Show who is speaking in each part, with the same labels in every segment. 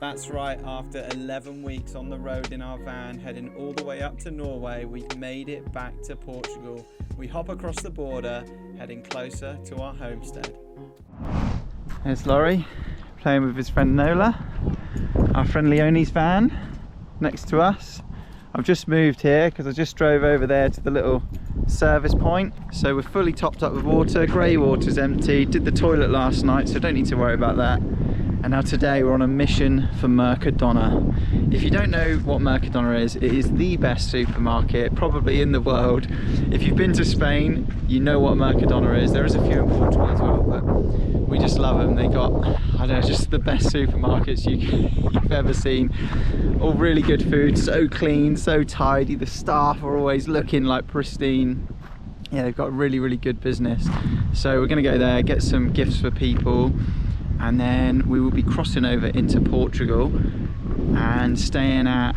Speaker 1: That's right, after 11 weeks on the road in our van, heading all the way up to Norway, we've made it back to Portugal. We hop across the border, heading closer to our homestead. There's Laurie, playing with his friend Nola. Our friend Leonie's van, next to us. I've just moved here because I just drove over there to the little service point. So we're fully topped up with water, grey water's empty, did the toilet last night, so don't need to worry about that. And now today we're on a mission for Mercadona. If you don't know what Mercadona is, it is the best supermarket probably in the world. If you've been to Spain, you know what Mercadona is. There is a few in Portugal as well, but we just love them. They got, I don't know, just the best supermarkets you've ever seen. All really good food, so clean, so tidy. The staff are always looking like pristine. Yeah, they've got really, really good business. So we're gonna go there, get some gifts for people, and then we will be crossing over into Portugal and staying at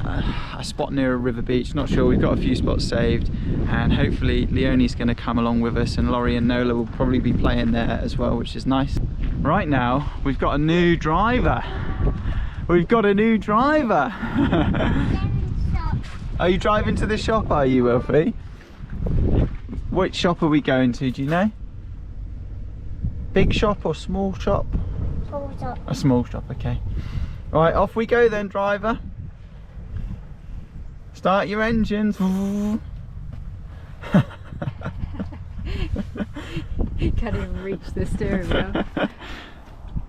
Speaker 1: a spot near a river beach. Not sure, we've got a few spots saved, and hopefully Leonie's going to come along with us, and Laurie and Nola will probably be playing there as well, which is nice. Right now we've got a new driver. We've got a new driver. Are you driving to the shop, are you, Wilfie? Which shop are we going to, do you know? Big shop or small shop?
Speaker 2: Small shop.
Speaker 1: A small shop, okay. Right, off we go then, driver. Start your engines.
Speaker 3: Can't even reach the steering wheel.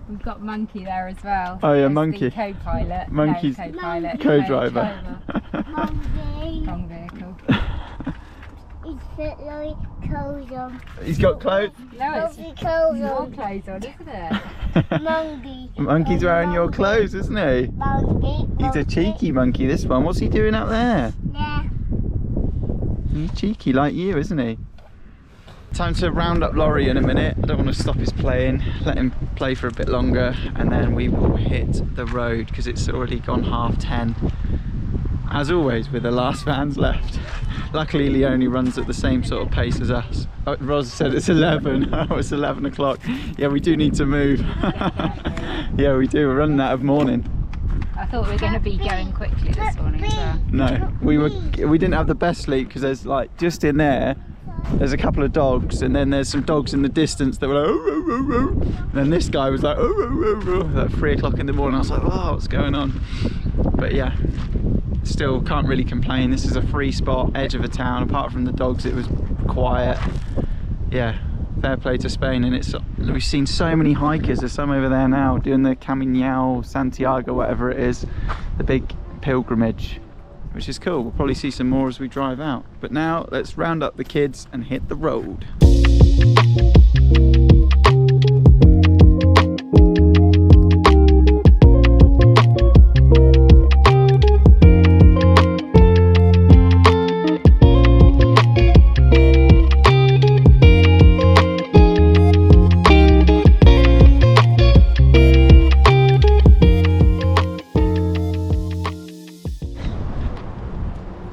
Speaker 3: We've got Monkey there as well.
Speaker 1: Oh yeah,
Speaker 3: There's
Speaker 1: Monkey.
Speaker 3: the co-pilot.
Speaker 1: Monkey's
Speaker 3: no, co-pilot.
Speaker 1: co-driver.
Speaker 2: Monkey.
Speaker 3: Wrong vehicle.
Speaker 2: He's got like clothes on.
Speaker 1: He's got clothes.
Speaker 3: No, it's
Speaker 2: Monkey clothes
Speaker 3: more
Speaker 2: on.
Speaker 3: clothes on, isn't it?
Speaker 2: Monkey.
Speaker 1: Monkey's wearing your clothes, isn't he?
Speaker 2: Monkey.
Speaker 1: He's a cheeky monkey, this one. What's he doing up there?
Speaker 2: Yeah.
Speaker 1: He's cheeky like you, isn't he? Time to round up Laurie in a minute. I don't want to stop his playing. Let him play for a bit longer, and then we will hit the road because it's already gone 10:30. As always, with the last vans left. Luckily, Leonie runs at the same sort of pace as us. Oh, Ros said it's 11. Oh, it's 11 o'clock. Yeah, we do need to move. Yeah, we do. We're running out of morning.
Speaker 3: I thought we were going to be going quickly this morning as well.
Speaker 1: No, we didn't have the best sleep because there's like just in there's a couple of dogs, and then there's some dogs in the distance that were like, oh, oh, oh, oh. And then this guy was like, oh, oh, oh, oh, at 3 o'clock in the morning. I was like, oh, what's going on? But yeah, still can't really complain. This is a free spot, edge of a town. Apart from the dogs, it was quiet. Yeah, fair play to Spain. And we've seen so many hikers. There's some over there now doing the Camino Santiago, whatever it is, the big pilgrimage, which is cool. We'll probably see some more as we drive out. But now let's round up the kids and hit the road.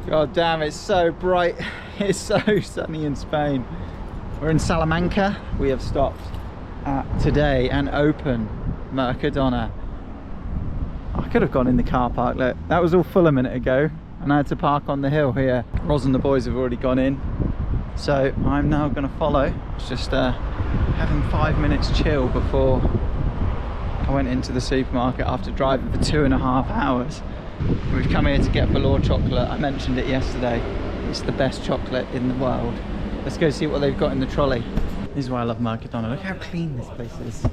Speaker 1: God damn, it's so bright. It's so sunny in Spain. We're in Salamanca. We have stopped at today and open Mercadona. I could have gone in the car park. Look, that was all full a minute ago, and I had to park on the hill here. Ros and the boys have already gone in, so I'm now going to follow. It's just having 5 minutes chill before I went into the supermarket after driving for 2.5 hours. We've come here to get velour chocolate. I mentioned it yesterday. It's the best chocolate in the world. Let's go see what they've got in the trolley. This is why I love Mercadona. Look how clean this place is.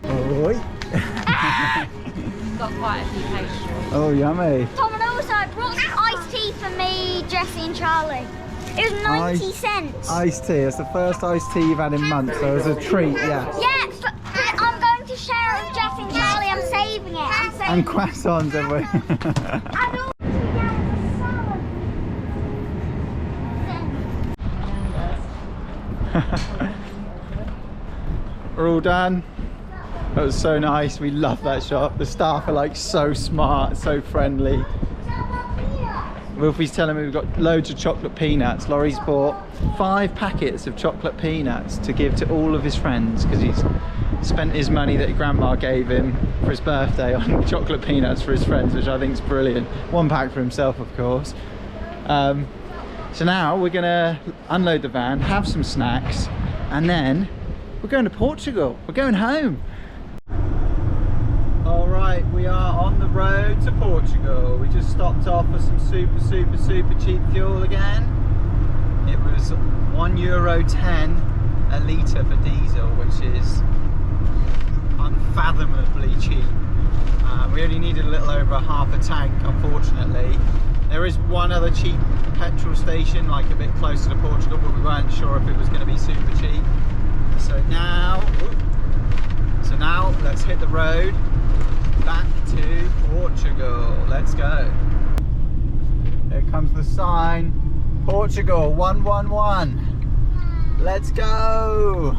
Speaker 1: Oi.
Speaker 3: Got quite a few pastries.
Speaker 1: Oh, yummy.
Speaker 2: Tom, and also I brought some iced tea for me, Jessie and Charlie. It was 90 cents.
Speaker 1: Iced tea. It's the first iced tea you've had in months, so it's a treat, yeah.
Speaker 2: Yeah, but I'm going to share it with Jessie and Charlie. I'm saving it. I'm saving
Speaker 1: And croissants, have we? We're all done. That was so nice. We love that shop. The staff are like so smart, so friendly. Wilfie's telling me we've got loads of chocolate peanuts. Laurie's bought 5 packets of chocolate peanuts to give to all of his friends because he's spent his money that grandma gave him for his birthday on chocolate peanuts for his friends, which I think is brilliant. 1 pack for himself, of course. So now we're gonna unload the van, have some snacks, and then we're going to Portugal. We're going home. All right, we are on the road to Portugal. We just stopped off for some super cheap fuel again. It was €1.10 a litre for diesel, which is unfathomably cheap. We only needed a little over half a tank, unfortunately. There is one other cheap petrol station, like a bit closer to Portugal, but we weren't sure if it was going to be super cheap. So now let's hit the road back to Portugal. Let's go. Here comes the sign. Portugal 111. Let's go.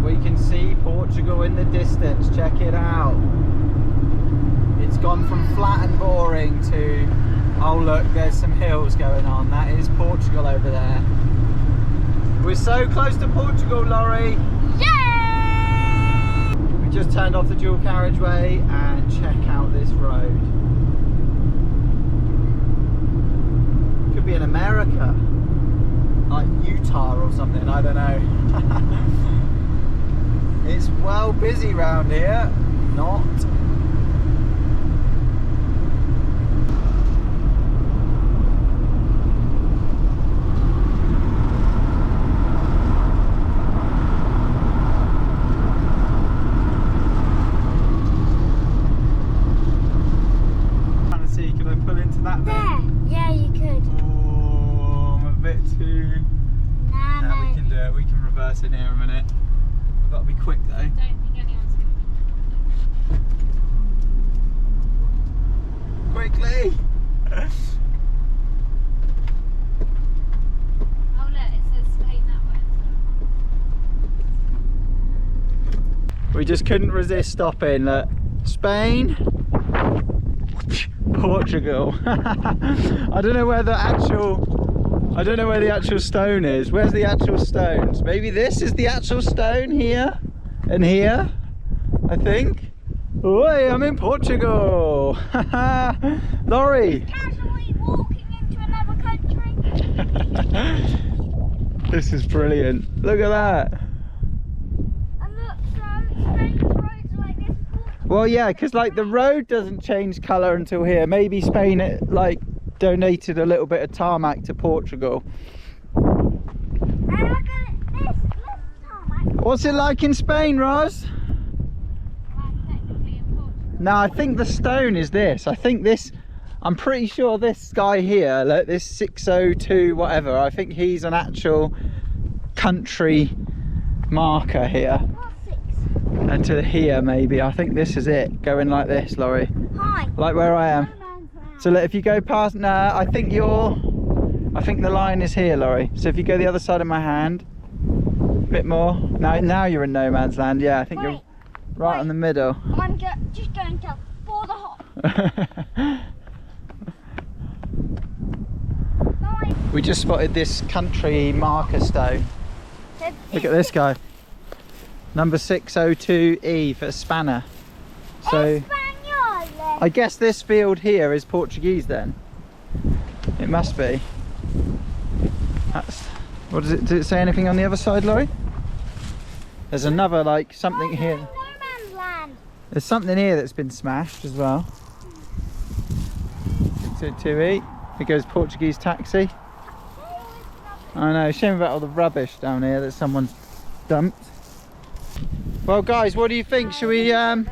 Speaker 1: We can see Portugal in the distance. Check it out. It's gone from flat and boring to, oh look, there's some hills going on. That is Portugal over there. We're so close to Portugal, Laurie.
Speaker 2: Yay!
Speaker 1: We just turned off the dual carriageway and check out this road. Could be in America, like Utah or something, I don't know. It's well busy round here. Not. That bit?
Speaker 2: Yeah, you could.
Speaker 1: Oh, I'm a bit too...
Speaker 2: Nah,
Speaker 1: no, we can do it. We can reverse in here a minute. We've got to be quick though.
Speaker 3: I don't think anyone's going to...
Speaker 1: Quickly!
Speaker 3: Oh look, it says Spain that way as well.
Speaker 1: We just couldn't resist stopping. Look. Spain, Portugal. I don't know where the actual stone is. Where's the actual stones? Maybe this is the actual stone here and here, I think. Oi, I'm in Portugal. Laurie.
Speaker 2: Casually walking into another country.
Speaker 1: This is brilliant. Look at that.
Speaker 2: And look, strange roads like this.
Speaker 1: Well, yeah, because like the road doesn't change colour until here. Maybe Spain like donated a little bit of tarmac to Portugal.
Speaker 2: And look at this tarmac.
Speaker 1: What's it like in Spain, Roz?
Speaker 3: Well, technically in Portugal.
Speaker 1: No, I think the stone is this. I think this, I'm pretty sure this guy here, like this 602 whatever, I think he's an actual country marker here.
Speaker 2: What's 6?
Speaker 1: And to here maybe, I think this is it, going like this, Laurie.
Speaker 2: Hi.
Speaker 1: Like where I am.
Speaker 2: No man's land.
Speaker 1: So look, if you go past, nah, I think the line is here, Laurie. So if you go the other side of my hand, a bit more. Now you're in no man's land, yeah, I think you're right in the middle.
Speaker 2: I'm just going to border hop.
Speaker 1: We just spotted this country marker stone. Look at this guy. Number 602E for spanner. So
Speaker 2: Espanol.
Speaker 1: I guess this field here is Portuguese then. It must be. That's, what does it say anything on the other side, Laurie? There's another like something here.
Speaker 2: No man's land.
Speaker 1: There's something here that's been smashed as well. 602E. It goes Portuguese taxi. I know, shame about all the rubbish down here that someone's dumped. Well guys, what do you think? Should we do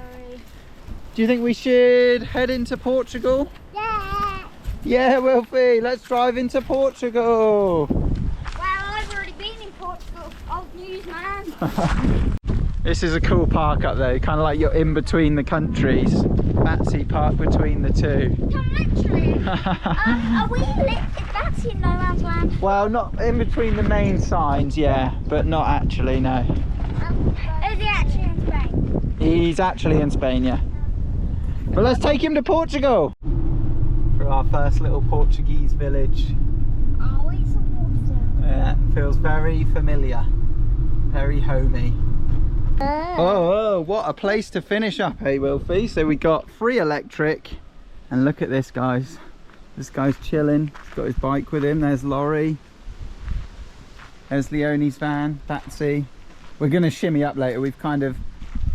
Speaker 1: you think we should head into Portugal?
Speaker 2: Yeah.
Speaker 1: Yeah, Wilfie, let's drive into Portugal.
Speaker 2: Well, I've already been in Portugal. Old news, man.
Speaker 1: This is a cool park up there, kind of like you're in between the countries. Batsy Park between the two.
Speaker 2: Come literally. Are we lit? That's in no man's land.
Speaker 1: Well, not in between the main signs, yeah, but not actually, no.
Speaker 2: Is he actually in Spain?
Speaker 1: He's actually in Spain, yeah. But let's take him to Portugal. For our first little Portuguese village.
Speaker 2: Oh, it's a water.
Speaker 1: Yeah, feels very familiar. Very homey. Oh, what a place to finish up, hey Wilfie? So we got free electric. And look at this, guys. This guy's chilling. He's got his bike with him. There's Laurie. There's Leonie's van, Patsy. We're going to shimmy up later. We've kind of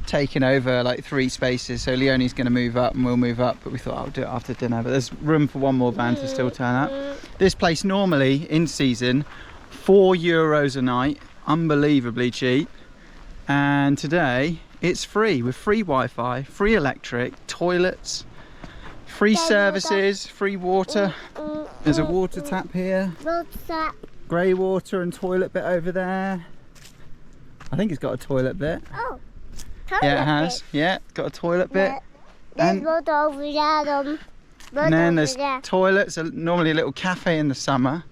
Speaker 1: taken over like 3 spaces. So Leonie's going to move up and we'll move up. But we thought I'll do it after dinner. But there's room for one more van to still turn up. This place normally, in season, €4 a night. Unbelievably cheap. And today, it's free. With free Wi-Fi, free electric, toilets, free services, free water. There's a water tap here. Grey water and toilet bit over there. I think it's got a toilet bit.
Speaker 2: Oh,
Speaker 1: yeah, it has. Bit. Yeah, got a toilet bit.
Speaker 2: There's water over there.
Speaker 1: And then there's toilets. Normally a little cafe in the summer.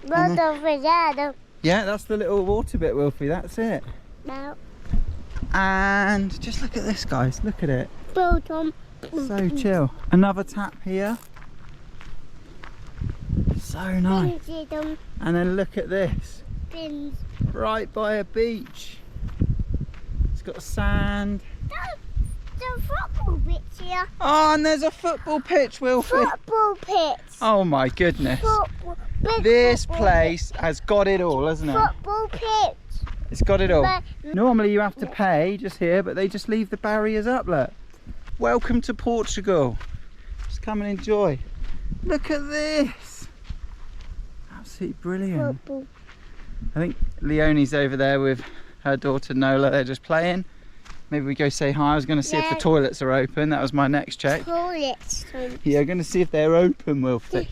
Speaker 2: Water over there.
Speaker 1: Yeah, that's the little water bit, Wilfie. That's it.
Speaker 2: No.
Speaker 1: And just look at this, guys. Look at it.
Speaker 2: Bottom.
Speaker 1: So chill. Another tap here. So nice. And then look at this.
Speaker 2: Bins.
Speaker 1: Right by a beach. It's got sand.
Speaker 2: The football pitch here.
Speaker 1: Oh, and there's a football pitch, Wilfie.
Speaker 2: Football pitch.
Speaker 1: Oh my goodness.
Speaker 2: Big
Speaker 1: This
Speaker 2: football
Speaker 1: place has got it all, hasn't it?
Speaker 2: Football pitch.
Speaker 1: It's got it all. Normally you have to pay just here, but they just leave the barriers up, look. Welcome to Portugal. Just come and enjoy. Look at this. Absolutely brilliant.
Speaker 2: Football.
Speaker 1: I think Leonie's over there with her daughter Nola. They're just playing. Maybe we go say hi. I was going to see if the toilets are open. That was my next check.
Speaker 2: Toilets.
Speaker 1: Yeah, going to see if they're open, Wilfie.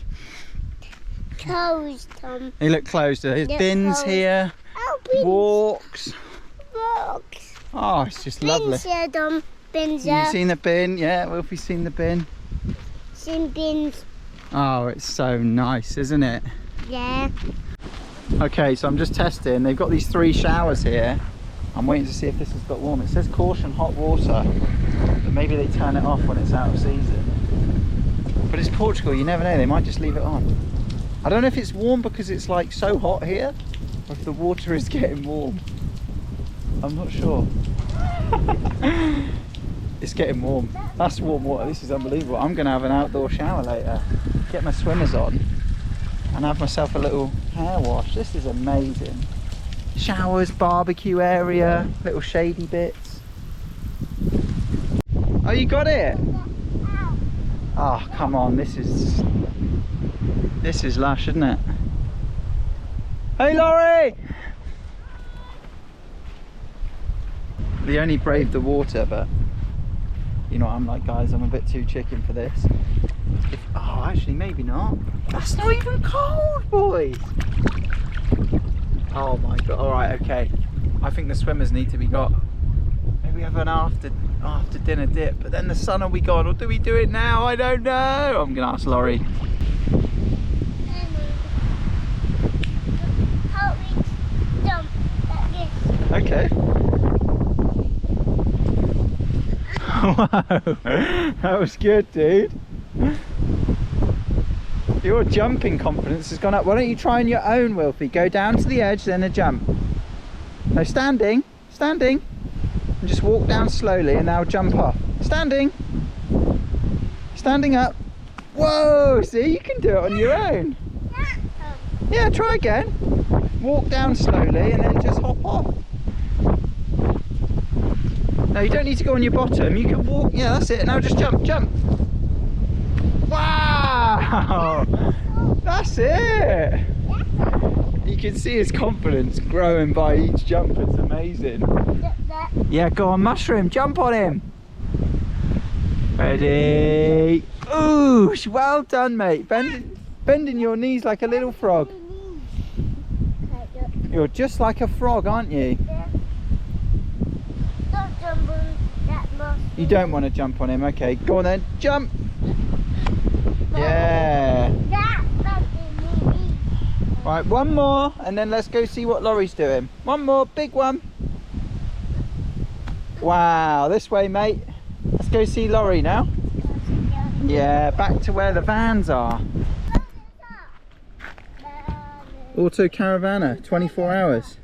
Speaker 2: Closed, Tom.
Speaker 1: They look closed. There's bins here.
Speaker 2: Oh, bins.
Speaker 1: Walks.
Speaker 2: Walks.
Speaker 1: Oh, it's just lovely.
Speaker 2: Bins here, Tom. Bins
Speaker 1: You've
Speaker 2: here.
Speaker 1: seen the bin? Yeah, Wilfie's seen the bin.
Speaker 2: Seen bins.
Speaker 1: Oh, it's so nice, isn't it?
Speaker 2: Yeah.
Speaker 1: Okay, so I'm just testing. They've got these 3 showers here. I'm waiting to see if this has got warm. It says caution hot water, but maybe they turn it off when it's out of season. But it's Portugal, you never know. They might just leave it on. I don't know if it's warm because it's like so hot here, or if the water is getting warm. I'm not sure. It's getting warm. That's warm water. This is unbelievable. I'm going to have an outdoor shower later. Get my swimmers on and have myself a little hair wash. This is amazing. Showers, barbecue area, little shady bits. Oh, you got it? Oh, come on. This is lush, isn't it? Hey, Laurie! Leonie braved the water, but you know what I'm like, guys. I'm a bit too chicken for this. Oh, actually, maybe not. That's not even cold, boys. Oh my god. All right, okay. I think the swimmers need to be got. Maybe have an after dinner dip, but then the sun will be gone. Or do we do it now? I don't know. I'm gonna ask Laurie. Okay. Wow, that was good, dude. Your jumping confidence has gone up. Why don't you try on your own, Wilfie? Go down to the edge, then a jump. No, standing, and just walk down slowly and now jump off. Standing up. Whoa, see, you can do it on your own. Yeah, try again. Walk down slowly and then just hop off. No, you don't need to go on your bottom. You can walk. Yeah, that's it. Now just jump. Wow! That's it! You can see his confidence growing by each jump. It's amazing. Yeah, go on, mushroom. Jump on him. Ready? Ooh, well done, mate. Bending your knees like a little frog. You're just like a frog, aren't you?
Speaker 2: Don't jump on that mushroom.
Speaker 1: You don't want to jump on him. Okay, go on then. Jump. Yeah. Right, one more, and then let's go see what Laurie's doing. One more, big one. Wow, this way, mate. Let's go see Laurie now. Yeah, back to where the vans are. Auto Caravana, 24 hours,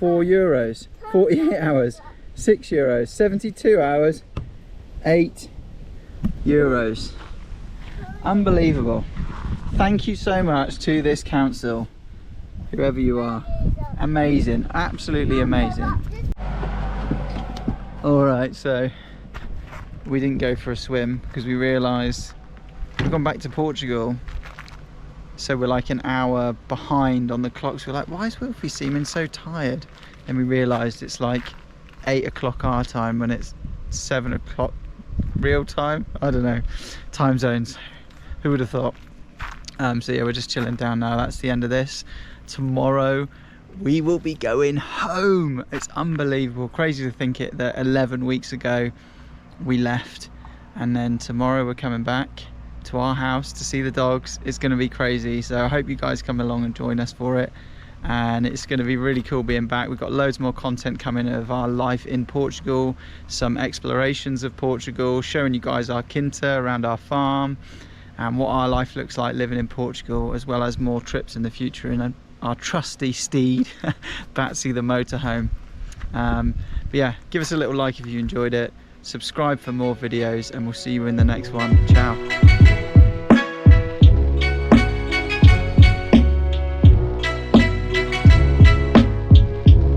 Speaker 1: €4, 48 hours, €6, 72 hours, €8. Unbelievable. Thank you so much to this council, whoever you are. Amazing, absolutely amazing. Alright, so we didn't go for a swim because we realised we've gone back to Portugal, so we're like an hour behind on the clocks. We're like, why is Wilfie seeming so tired? And we realised it's like 8 o'clock our time when it's 7 o'clock real time. I don't know, time zones, who would have thought? So yeah, we're just chilling down now. That's the end of this. Tomorrow we will be going home. It's unbelievable, crazy to think it that 11 weeks ago we left, and then tomorrow we're coming back to our house to see the dogs. It's going to be crazy, so I hope you guys come along and join us for it, and it's going to be really cool being back. We've got loads more content coming of our life in Portugal, some explorations of Portugal, showing you guys our quinta around our farm and what our life looks like living in Portugal, as well as more trips in the future in our trusty steed Batsy the motorhome. But yeah, give us a little like if you enjoyed it, subscribe for more videos, and we'll see you in the next one. Ciao.